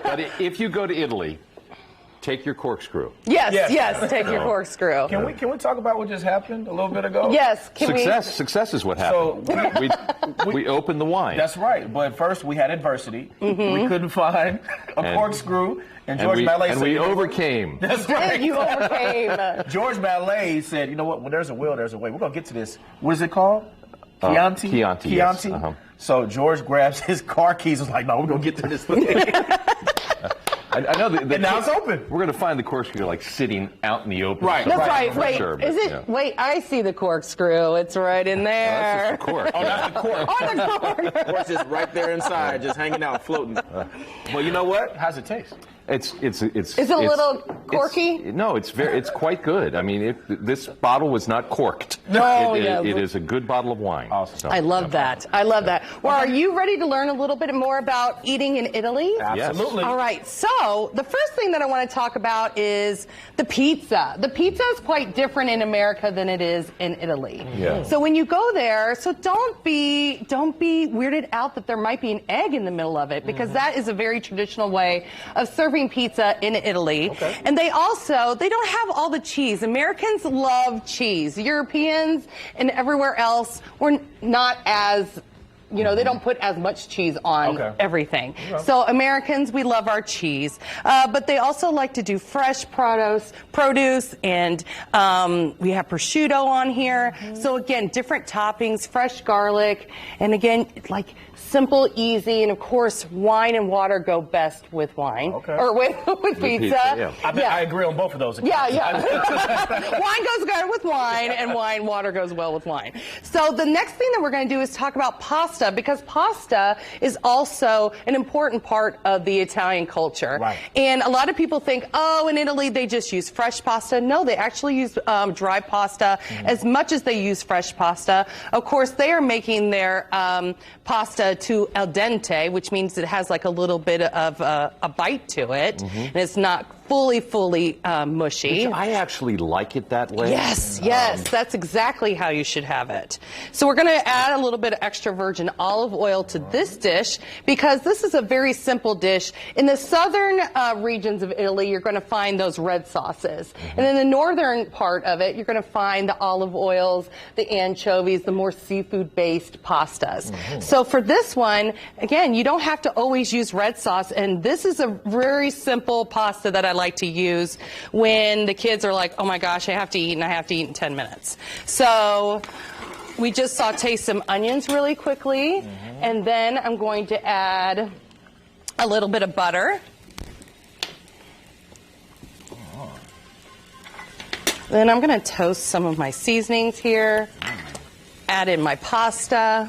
But if you go to Italy, take your corkscrew. Yes, take your corkscrew. Can we talk about what just happened a little bit ago? Yes, Success is what happened. So we opened the wine. That's right. But first we had adversity. We couldn't find a corkscrew. And George Mallet said, we overcame. That's right. You overcame. George Mallet said, you know what? When there's a will, there's a way. We're going to get to this. What is it called? Chianti? Chianti, yes. So George grabs his car keys and was like, no, we're going to get to this thing. I know and now it's open. We're going to find the corkscrew like sitting out in the open. Right. That's right. Wait, sure, is it? Yeah. Wait, I see the corkscrew. It's right in there. That's just the cork. Oh, that's the cork. Oh, the cork. The cork's just right there inside, just hanging out, floating. Well, you know what? How's it taste? It's Is it a little corky? No, it's quite good. I mean, this bottle was not corked. No, it is a good bottle of wine. Awesome. So, I love that. I love that. Well, are you ready to learn a little bit more about eating in Italy? Absolutely. All right. So the first thing that I want to talk about is the pizza. The pizza is quite different in America than it is in Italy. Yeah. So when you go there, don't be weirded out that there might be an egg in the middle of it, because that is a very traditional way of serving pizza in Italy. Okay. And they don't have all the cheese. Americans love cheese. Europeans and everywhere else, we're not as, they don't put as much cheese on everything. Okay. So Americans, we love our cheese. But they also like to do fresh produce, and we have prosciutto on here. So again, different toppings, fresh garlic, and again, like simple, easy, and of course, wine and water go best with wine. Okay. Or with pizza. Yeah. I agree on both of those. Yeah. Wine goes good with wine, and water goes well with wine. So the next thing that we're going to do is talk about pasta, because pasta is also an important part of the Italian culture. Right. And a lot of people think, in Italy they just use fresh pasta. No, they actually use dry pasta as much as they use fresh pasta. Of course, they are making their pasta to al dente, which means it has like a little bit of a bite to it, and it's not fully mushy. Which I actually like it that way. Yes, that's exactly how you should have it. So we're going to add a little bit of extra virgin olive oil to this dish, because this is a very simple dish. In the southern regions of Italy, you're going to find those red sauces. And in the northern part of it, you're going to find the olive oils, the anchovies, the more seafood-based pastas. So for this one, again, you don't have to always use red sauce, and this is a very simple pasta that I like to use when the kids are like, oh my gosh, I have to eat, and I have to eat in 10 minutes. So we just saute some onions really quickly, and then I'm going to add a little bit of butter. Then I'm going to toast some of my seasonings here, add in my pasta.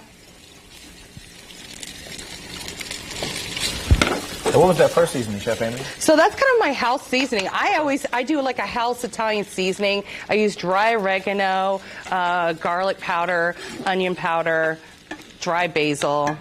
And what was that first seasoning, Chef Amy? So that's kind of my house seasoning. I do like a house Italian seasoning. I use dry oregano, garlic powder, onion powder, dry basil.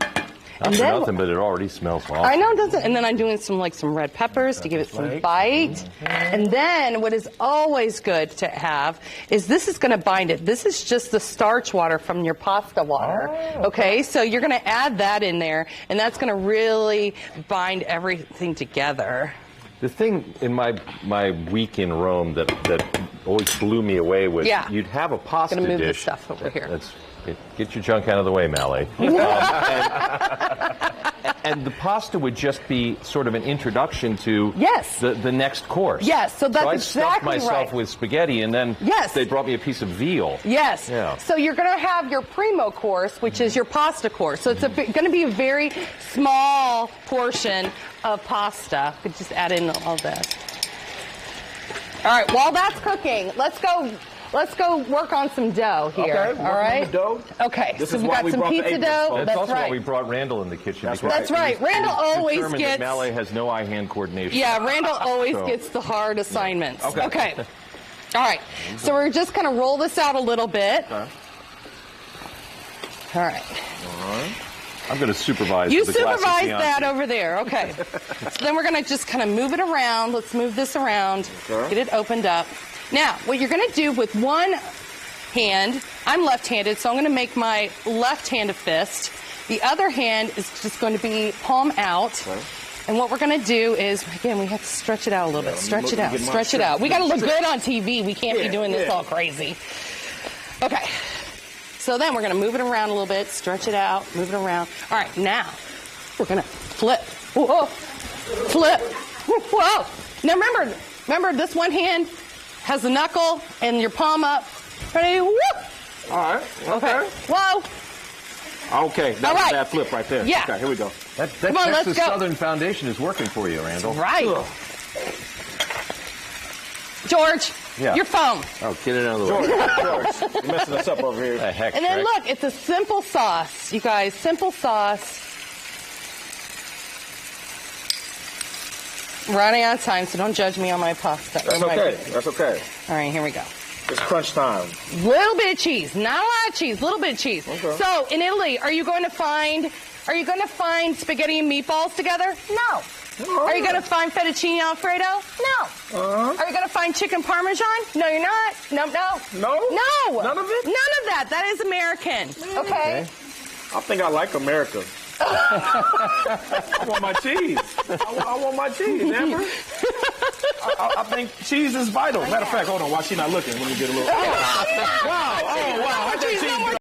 Not for nothing, but it already smells awesome. I know it doesn't. And then I'm doing some red peppers to give it some bite. And then what is always good to have is this is going to bind it. This is just the starch water from your pasta water. Okay, so you're going to add that in there, and that's going to really bind everything together. The thing in my week in Rome that always blew me away was you'd have a pasta dish. I'm going to move this stuff over here. Get your junk out of the way, Mallet. And the pasta would just be sort of an introduction to the next course. Yes, so that's exactly right. So I stuffed myself with spaghetti, and then they brought me a piece of veal. Yes. Yeah. So you're going to have your primo course, which is your pasta course. So it's going to be a very small portion of pasta. You could just add in all this. All right, while that's cooking, let's go work on some dough here. Okay, all right. On the dough. Okay, this so is we've got some pizza dough. That's also why we brought Randall in the kitchen. That's right. Randall always gets. That Mallet has no eye-hand coordination. Yeah, Randall always gets the hard assignments. Okay. All right. So we're just going to roll this out a little bit. Okay. All right. I'm going to supervise. You supervise that over there. Okay. So then we're going to just kind of move it around. Let's move this around. Get it opened up. Now, what you're going to do with one hand, I'm left-handed, so I'm going to make my left hand a fist. The other hand is just going to be palm out. And what we're going to do is, again, we have to stretch it out a little bit. Stretch it out. Stretch it out. We got to look good on TV. We can't be doing this all crazy. Okay. So then we're going to move it around a little bit. Stretch it out. Move it around. All right. Now we're going to flip. Whoa. Flip. Whoa. Now remember this one hand has the knuckle and your palm up. Ready? Whoop. All right. Okay. Whoa. Okay. That was that flip right there. Yeah. Okay, here we go. That Come on, Texas let's go. Southern foundation is working for you, Randall. Right. Ugh. George, Yeah. your phone. Oh, get it out of the way. George, you're messing us up over here. The heck, And then Rick? look, it's a simple sauce, you guys. Simple sauce. Running out of time, so don't judge me on my pasta. That's okay. That's okay. All right, here we go. It's crunch time. Little bit of cheese, not a lot of cheese, little bit of cheese. Okay. So in Italy, are you going to find spaghetti and meatballs together? No. Are you going to find fettuccine Alfredo? No. Are you going to find chicken parmesan? No, you're not. No. No? No. None of it? None of that. That is American. Okay. I think I like America. I want my cheese. I want my cheese, Amber. I think cheese is vital. Matter of fact, hold on. While she's not looking, let me get a little. Wow. Oh, wow. I think cheese